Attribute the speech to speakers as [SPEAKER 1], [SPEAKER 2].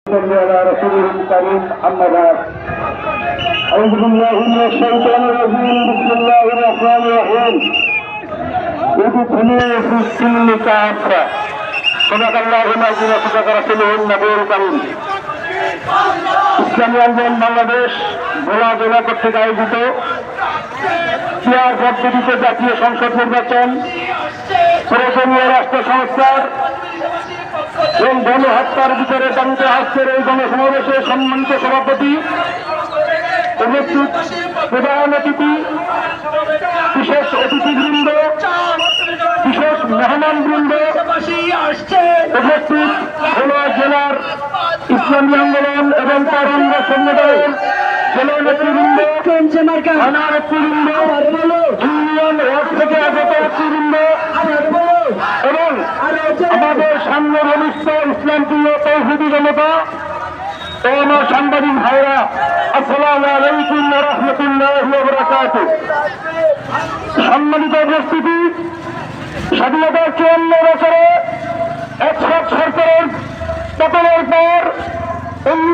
[SPEAKER 1] على رسوله الكريم أما بعد أعوذ بالله من الشيطان الرجيم بسم الله الرحمن الرحيم ادخلوا في السلم كافة صدق الله العظيم وصدق رسوله النبي الكريم ইসলামী আন্দোলন বাংলাদেশ ভোলা জেলা কর্তৃক আয়োজিত চেয়ার পদ্ধতিতে জাতীয় সংসদ নির্বাচন প্রয়োজনীয় রাষ্ট্র সংস্কার এবং গণহত্যার বিচারের দাবিতে আজকের এই গণসমাবেশে সম্মানিত সভাপতি উপস্থিত প্রধান অতিথি বিশেষ অতিথিবৃন্দ বিশেষ মেহমানবৃন্দ উপস্থিত ভোলা জেলার ইসলামী আন্দোলন এবং তার অঙ্গ সংগঠনের জেলা নেতৃবৃন্দ থানা নেতৃবৃন্দ ইউনিয়ন ওয়ার্ড থেকে আগত নেতৃবৃন্দ এবং আমাদের সামনে ঘনিষ্ঠ ইসলামপ্রিয় তৌহিদি জনতা ও আমার সাংবাদিক ভাইরা, আসসালামু আলাইকুম ওয়া রাহমাতুল্লাহি ওয়া বারাকাতুহু। সম্মানিত উপস্থিতি, স্বাধীনতার 54 বছরে